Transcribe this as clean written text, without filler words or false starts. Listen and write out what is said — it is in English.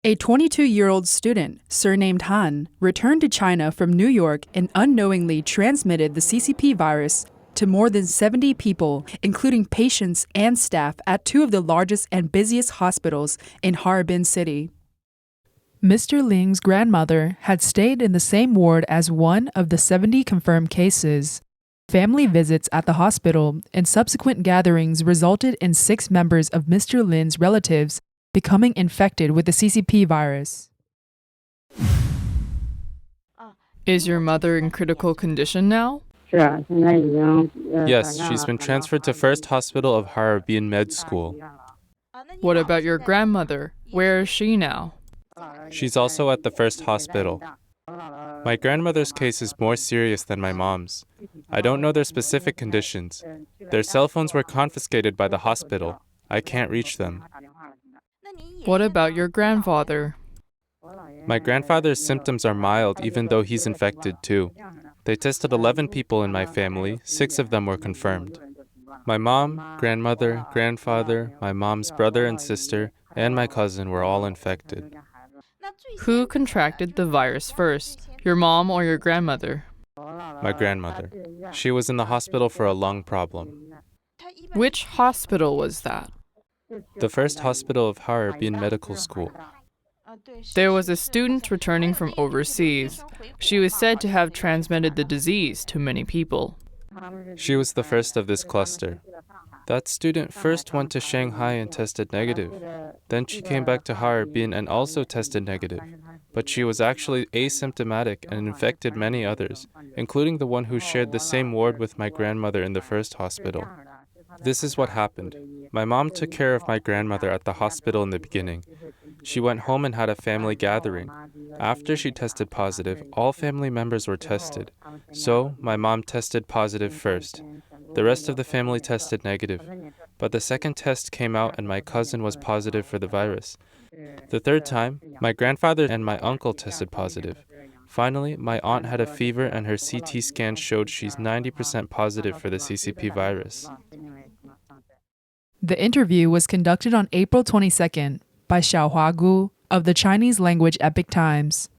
A 22-year-old student, surnamed Han, returned to China from New York and unknowingly transmitted the CCP virus to more than 70 people, including patients and staff at two of the largest and busiest hospitals in Harbin City. Mr. Ling's grandmother had stayed in the same ward as one of the 70 confirmed cases. Family visits at the hospital and subsequent gatherings resulted in 6 members of Mr. Lin's relatives becoming infected with the CCP virus. Is your mother in critical condition now? Yes, she's been transferred to First Hospital of Harbin Med School. What about your grandmother? Where is she now? She's also at the First Hospital. My grandmother's case is more serious than my mom's. I don't know their specific conditions. Their cell phones were confiscated by the hospital. I can't reach them. What about your grandfather? My grandfather's symptoms are mild even though he's infected too. They tested 11 people in my family, 6 of them were confirmed. My mom, grandmother, grandfather, my mom's brother and sister, and my cousin were all infected. Who contracted the virus first, your mom or your grandmother? My grandmother. She was in the hospital for a lung problem. Which hospital was that? The First Hospital of Harbin Medical School. There was a student returning from overseas. She was said to have transmitted the disease to many people. She was the first of this cluster. That student first went to Shanghai and tested negative. Then she came back to Harbin and also tested negative. But she was actually asymptomatic and infected many others, including the one who shared the same ward with my grandmother in the first hospital. This is what happened. My mom took care of my grandmother at the hospital in the beginning. She went home and had a family gathering. After she tested positive, all family members were tested. So, my mom tested positive first. The rest of the family tested negative. But the second test came out and my cousin was positive for the virus. The third time, my grandfather and my uncle tested positive. Finally, my aunt had a fever and her CT scan showed she's 90% positive for the CCP virus. The interview was conducted on April 22nd by Gu Xiaohua of the Chinese-language Epoch Times.